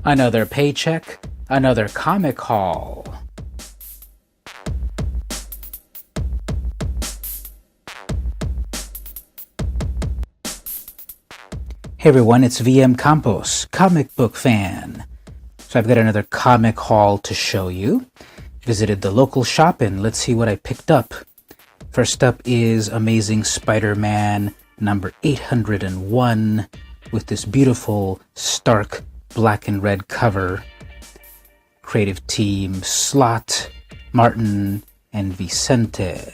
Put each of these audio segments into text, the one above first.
Another paycheck, another comic haul. Hey everyone, it's vmcampos, comic book fan. So I've got another comic haul to show you. Visited the local shop and let's see what I picked up. First up is Amazing Spider-Man number 801 with this beautiful, stark black and red cover. Creative team Slott, Martin, and Vicente.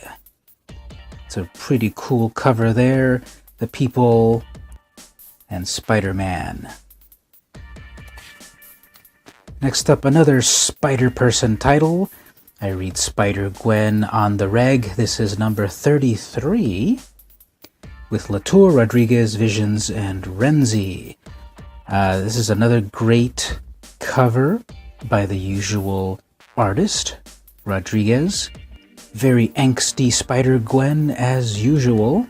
It's a pretty cool cover there. The people and Spider-Man. Next up, another Spider-Person title. I read Spider-Gwen on the reg. This is number 33 with Latour, Rodriguez, Visions, and Renzi. This is another great cover by the usual artist, Rodriguez. Very angsty Spider-Gwen as usual.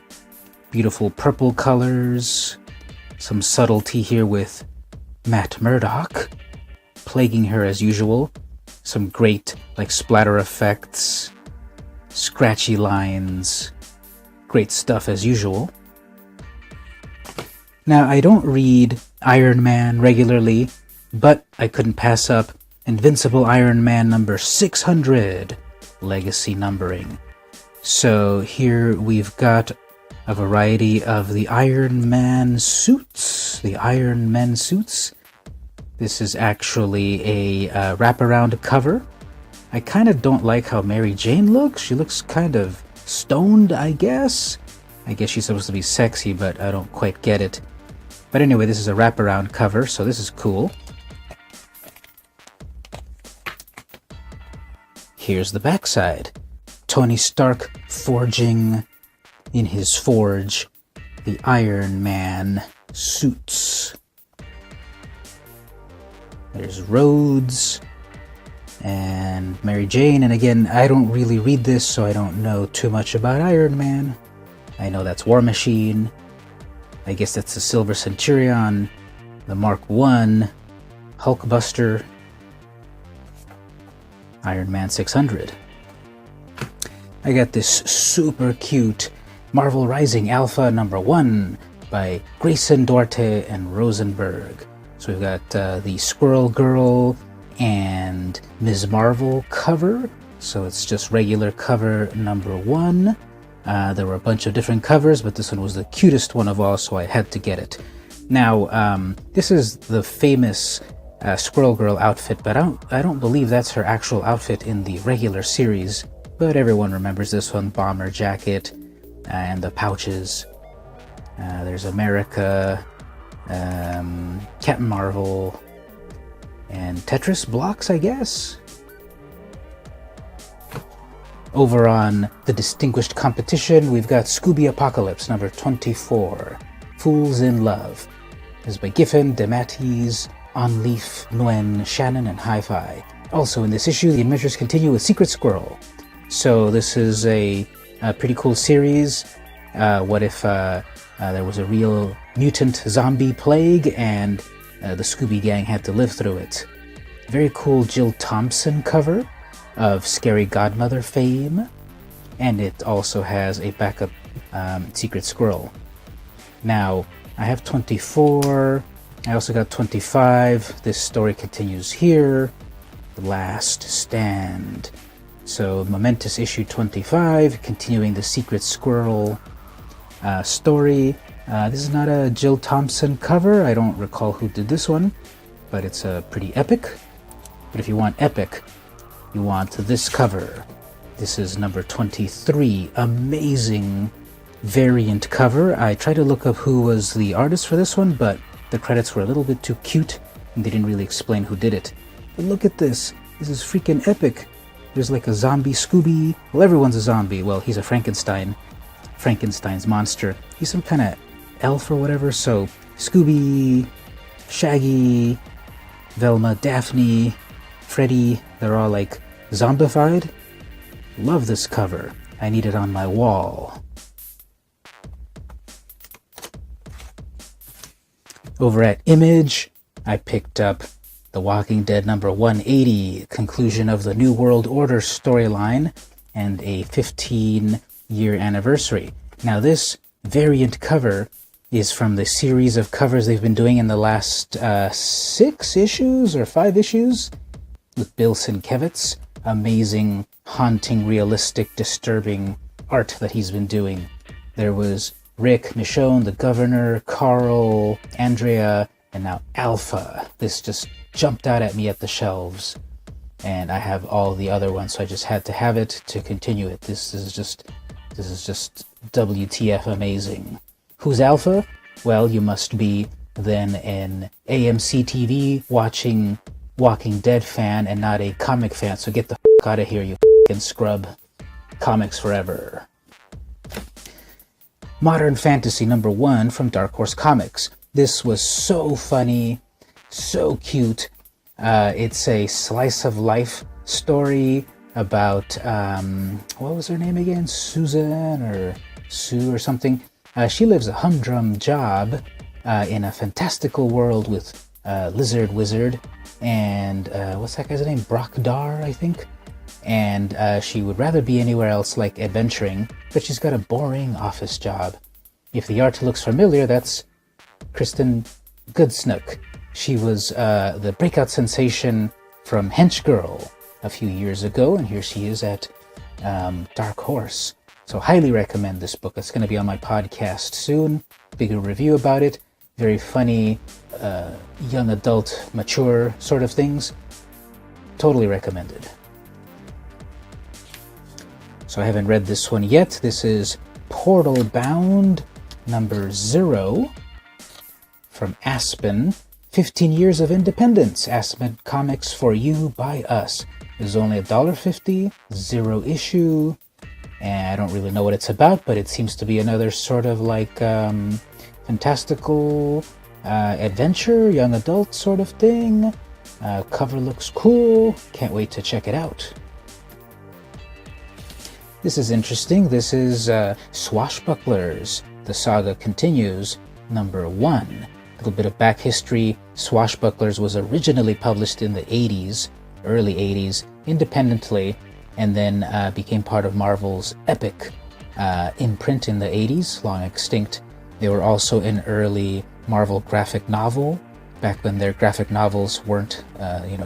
Beautiful purple colors. Some subtlety here with Matt Murdock, plaguing her as usual. Some great splatter effects, scratchy lines, great stuff as usual. Now, I don't read Iron Man regularly, but I couldn't pass up Invincible Iron Man number 600, legacy numbering. So here we've got a variety of the Iron Man suits. This is actually a wraparound cover. I kind of don't like how Mary Jane looks. She looks kind of stoned, I guess. I guess she's supposed to be sexy, but I don't quite get it. But anyway, this is a wraparound cover, so this is cool. Here's the backside. Tony Stark forging in his forge the Iron Man suits. There's Rhodes and Mary Jane, and again, I don't really read this, so I don't know too much about Iron Man. I know that's War Machine. I guess that's the Silver Centurion, the Mark I, Hulkbuster, Iron Man 600. I got this super cute Marvel Rising Alpha number 1 by Grayson, Duarte, and Rosenberg. So we've got the Squirrel Girl and Ms. Marvel cover. So it's just regular cover number 1. There were a bunch of different covers, but this one was the cutest one of all, so I had to get it. Now, this is the famous Squirrel Girl outfit, but I don't believe that's her actual outfit in the regular series. But everyone remembers this one, bomber jacket and the pouches. There's America, Captain Marvel, and Tetris blocks, I guess. Over on the Distinguished Competition, we've got Scooby Apocalypse, number 24, Fools in Love. This is by Giffen, DeMatteis, Onleaf, Nguyen, Shannon, and Hi-Fi. Also in this issue, the adventures continue with Secret Squirrel. So this is a pretty cool series. What if there was a real mutant zombie plague and the Scooby Gang had to live through it? Very cool Jill Thompson cover of Scary Godmother fame, and it also has a backup Secret Squirrel. Now, I have 24, I also got 25, this story continues here, The Last Stand. So, momentous issue 25, continuing the Secret Squirrel story. This is not a Jill Thompson cover, I don't recall who did this one, but it's pretty epic. But if you want epic, you want this cover. This is number 23, amazing variant cover. I tried to look up who was the artist for this one, but the credits were a little bit too cute, and they didn't really explain who did it. But look at this. This is freaking epic. There's like a zombie Scooby. Well, everyone's a zombie. Well, he's a Frankenstein. Frankenstein's monster. He's some kind of elf or whatever. So, Scooby, Shaggy, Velma, Daphne, Freddy, they're all like zombified. Love this cover. I need it on my wall. Over at Image, I picked up The Walking Dead number 180, conclusion of the New World Order storyline, and a 15-year anniversary. Now this variant cover is from the series of covers they've been doing in the last 6 issues or 5 issues with Bill Sienkiewicz. Amazing, haunting, realistic, disturbing art that he's been doing. There was Rick, Michonne, the Governor, Carl, Andrea, and now Alpha. This just jumped out at me at the shelves, and I have all the other ones, so I just had to have it to continue it. This is just WTF amazing. Who's Alpha? Well, you must be then an AMC TV watching Walking Dead fan and not a comic fan, so get the f*** out of here, you f***ing scrub. Comics forever. Modern Fantasy number 1 from Dark Horse Comics. This was so funny, so cute. It's a slice of life story about, what was her name again? Susan or Sue or something. She lives a humdrum job in a fantastical world with Lizard Wizard and what's that guy's name? Brockdar, I think. And she would rather be anywhere else like adventuring, but she's got a boring office job. If the art looks familiar, that's Kristen Goodsnook. She was the breakout sensation from Hench Girl a few years ago, and here she is at Dark Horse. So highly recommend this book. It's going to be on my podcast soon. Bigger review about it. Very funny, young adult, mature sort of things. Totally recommended. So I haven't read this one yet. This is Portal Bound number 0 from Aspen. 15 years of independence. Aspen Comics for you by us. It's only $1.50, 0 issue. And I don't really know what it's about, but it seems to be another sort of like fantastical adventure, young adult sort of thing. Cover looks cool. Can't wait to check it out. This is interesting. This is Swashbucklers. The saga continues, number 1. A little bit of back history. Swashbucklers was originally published in the 80s, early 80s, independently, and then became part of Marvel's Epic imprint in the 80s, long extinct. They were also an early Marvel graphic novel, back when their graphic novels weren't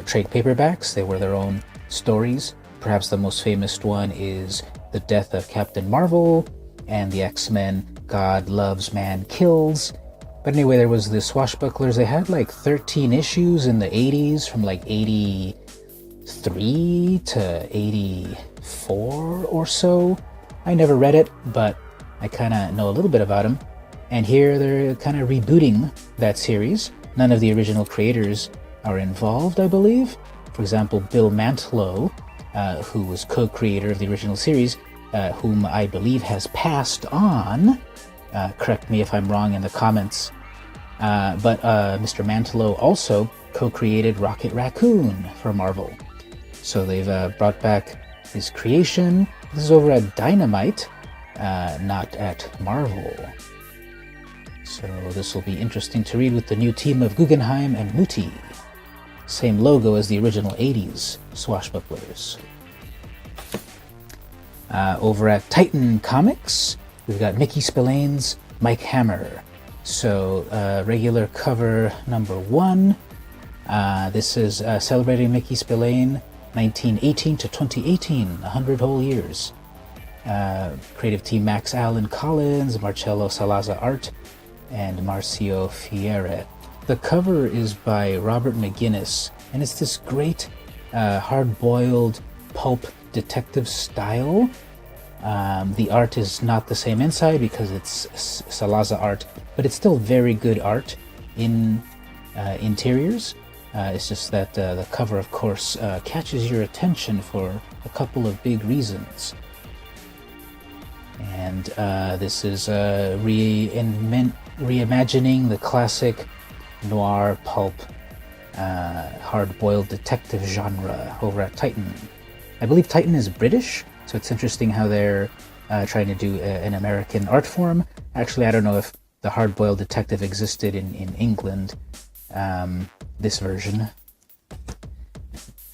trade paperbacks. They were their own stories. Perhaps the most famous one is The Death of Captain Marvel and the X-Men God Loves, Man Kills. But anyway, there was the Swashbucklers. They had like 13 issues in the 80s, from like 83 to 84 or so. I never read it, but I kind of know a little bit about them. And here they're kind of rebooting that series. None of the original creators are involved, I believe. For example, Bill Mantlo, who was co-creator of the original series, whom I believe has passed on. Correct me if I'm wrong in the comments. But Mr. Mantlo also co-created Rocket Raccoon for Marvel. So they've brought back his creation. This is over at Dynamite, not at Marvel. So this will be interesting to read with the new team of Guggenheim and Muti. Same logo as the original 80s Swashbucklers. Over at Titan Comics, we've got Mickey Spillane's Mike Hammer. So regular cover number 1. This is celebrating Mickey Spillane, 1918 to 2018, 100 whole years. Creative team Max Allen Collins, Marcello Salazar art, and Marcio Fiere. The cover is by Robert McGuinness, and it's this great hard-boiled pulp detective style. The art is not the same inside because it's Salazar art, but it's still very good art in interiors. It's just that the cover, of course, catches your attention for a couple of big reasons. And this is reimagining the classic noir pulp hard-boiled detective genre over at Titan. I believe Titan is British, so it's interesting how they're trying to do an American art form. Actually, I don't know if the hard-boiled detective existed in England, this version.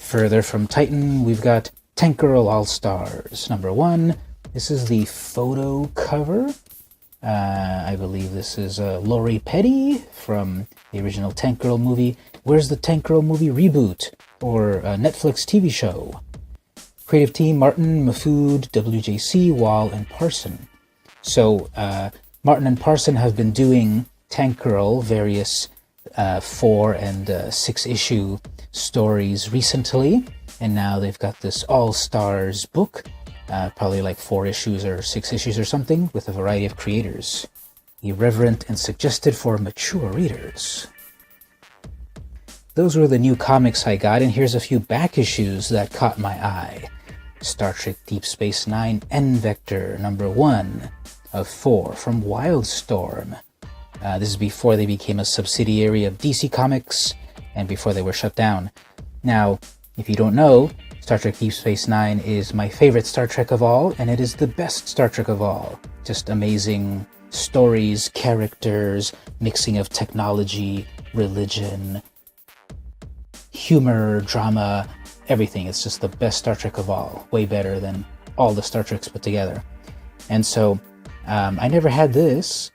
Further from Titan, we've got Tank Girl All-Stars, number 1. This is the photo cover. I believe this is Lori Petty from the original Tank Girl movie. Where's the Tank Girl movie reboot? Or Netflix TV show? Creative team, Martin, Mahfood, WJC, Wall, and Parson. So, Martin and Parson have been doing Tank Girl, various 4 and 6 issue stories recently, and now they've got this All-Stars book, probably like 4 issues or 6 issues or something, with a variety of creators. Irreverent and suggested for mature readers. Those were the new comics I got, and here's a few back issues that caught my eye. Star Trek Deep Space Nine N-Vector, number 1 of 4 from Wildstorm. This is before they became a subsidiary of DC Comics and before they were shut down. Now, if you don't know, Star Trek Deep Space Nine is my favorite Star Trek of all, and it is the best Star Trek of all. Just amazing stories, characters, mixing of technology, religion, humor, drama, everything. It's just the best Star Trek of all. Way better than all the Star Treks put together. And so, I never had this,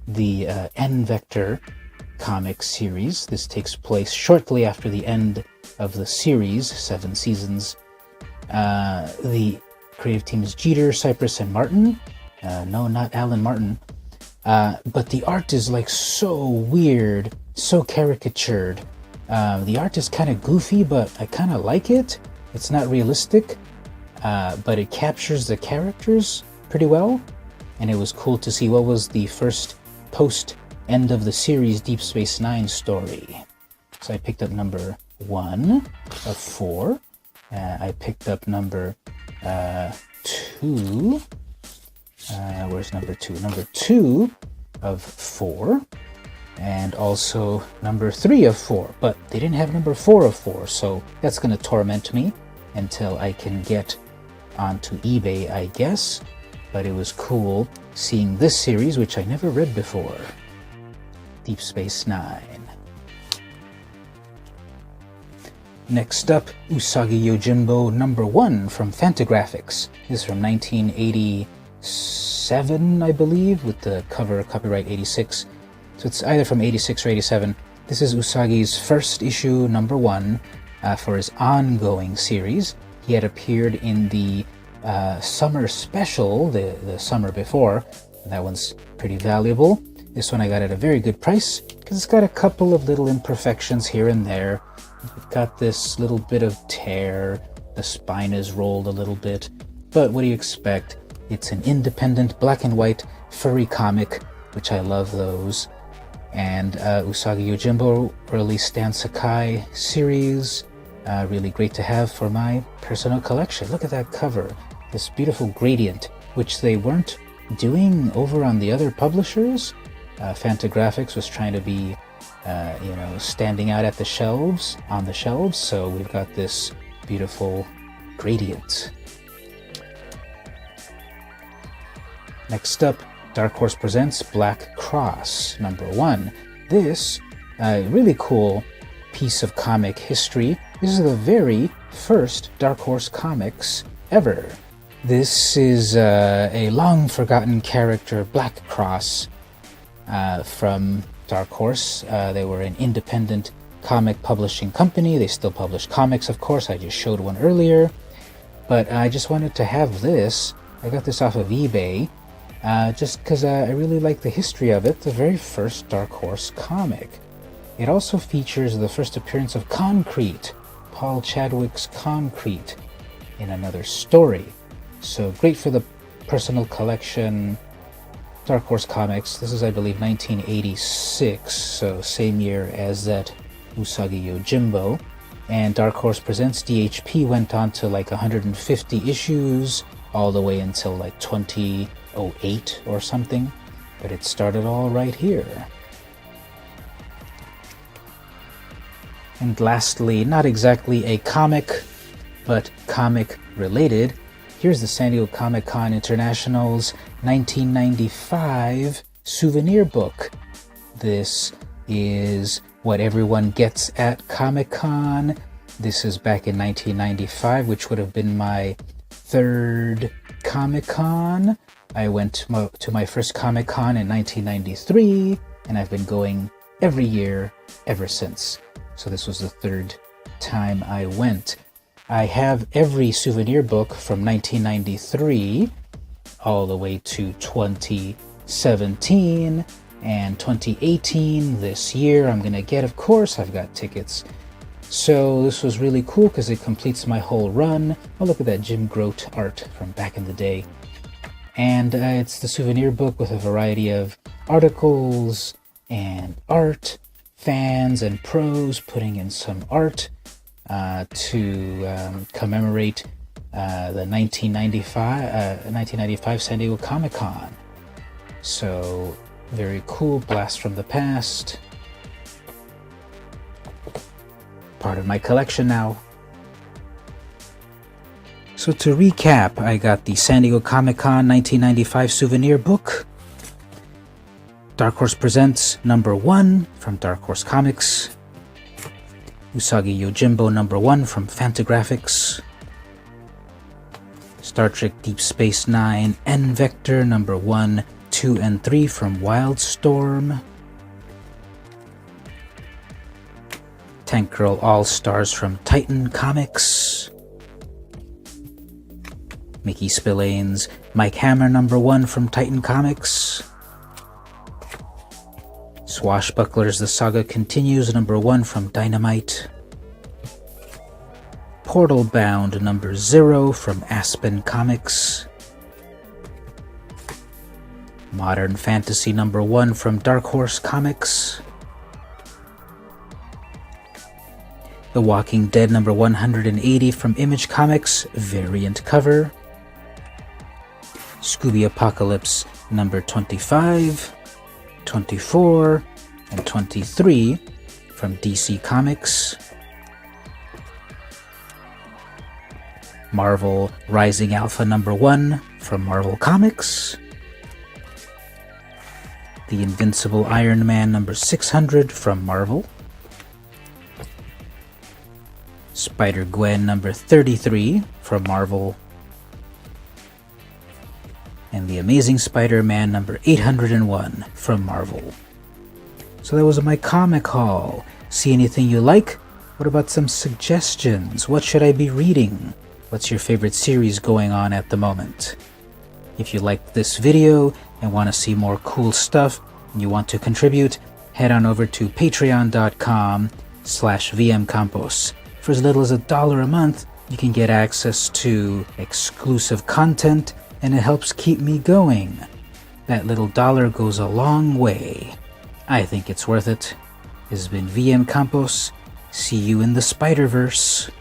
the N-Vector comic series. This takes place shortly after the end of the series, 7 seasons. The creative team is Jeter, Cypress, and Martin. No, not Alan Martin. But the art is like so weird, so caricatured. The art is kind of goofy, but I kind of like it. It's not realistic, but it captures the characters pretty well. And it was cool to see what was the first post-end of the series Deep Space Nine story. So I picked up number 1 of 4. I picked up number 2. Where's number 2? Number 2 of 4. And also number 3 of 4. But they didn't have number 4 of 4, so that's going to torment me until I can get onto eBay, I guess. But it was cool seeing this series, which I never read before. Deep Space Nine. Next up, Usagi Yojimbo number 1 from Fantagraphics. This is from 1987, I believe, with the cover copyright 86. So it's either from 86 or 87. This is Usagi's first issue, number 1, for his ongoing series. He had appeared in the summer special, the summer before. That one's pretty valuable. This one I got at a very good price, because it's got a couple of little imperfections here and there. It's got this little bit of tear, the spine is rolled a little bit, but what do you expect? It's an independent black and white furry comic, which I love those. And Usagi Yojimbo early Stan Sakai series, really great to have for my personal collection. Look at that cover, this beautiful gradient, which they weren't doing over on the other publishers. Fantagraphics was trying to be, standing out at the shelves, on the shelves, so we've got this beautiful gradient. Next up, Dark Horse presents Black Cross, number 1. This, really cool piece of comic history. This is the very first Dark Horse comics ever. This is a long-forgotten character, Black Cross, from Dark Horse. They were an independent comic publishing company. They still publish comics, of course. I just showed one earlier. But I just wanted to have this. I got this off of eBay. Just because I really like the history of it, the very first Dark Horse comic. It also features the first appearance of Concrete, Paul Chadwick's Concrete, in another story. So great for the personal collection. Dark Horse Comics, this is I believe 1986, so same year as that Usagi Yojimbo. And Dark Horse Presents DHP went on to like 150 issues, all the way until like 2008 or something, but it started all right here. And lastly, not exactly a comic, but comic related, here's the San Diego Comic-Con International's 1995 souvenir book. This is what everyone gets at Comic-Con. This is back in 1995, which would have been my third Comic-Con. I went to my first Comic-Con in 1993, and I've been going every year ever since. So this was the third time I went. I have every souvenir book from 1993 all the way to 2017 and 2018. This year I'm gonna get, of course, I've got tickets. So this was really cool because it completes my whole run. Oh, look at that Jim Grote art from back in the day. And it's the souvenir book with a variety of articles and art, fans and pros putting in some art to commemorate the 1995 San Diego Comic-Con. So very cool, blast from the past. Part of my collection now. So to recap, I got the San Diego Comic-Con 1995 souvenir book. Dark Horse Presents #1 from Dark Horse Comics. Usagi Yojimbo #1 from Fantagraphics. Star Trek Deep Space Nine N-Vector #1, 2, and 3 from Wildstorm. Tank Girl All-Stars from Titan Comics. Mickey Spillane's Mike Hammer #1 from Titan Comics. Swashbucklers The Saga Continues #1 from Dynamite. Portal Bound #0 from Aspen Comics. Modern Fantasy #1 from Dark Horse Comics. The Walking Dead #180 from Image Comics, variant cover. Scooby Apocalypse #25, 24, and 23 from DC Comics. Marvel Rising Alpha #1 from Marvel Comics. The Invincible Iron Man #600 from Marvel. Spider-Gwen #33 from Marvel. And The Amazing Spider-Man #801 from Marvel. So that was my comic haul. See anything you like? What about some suggestions? What should I be reading? What's your favorite series going on at the moment? If you liked this video and want to see more cool stuff and you want to contribute, head on over to patreon.com/vmcampos. For as little as $1 a month, you can get access to exclusive content, and it helps keep me going. That little dollar goes a long way. I think it's worth it. This has been VM Campos. See you in the Spider-Verse.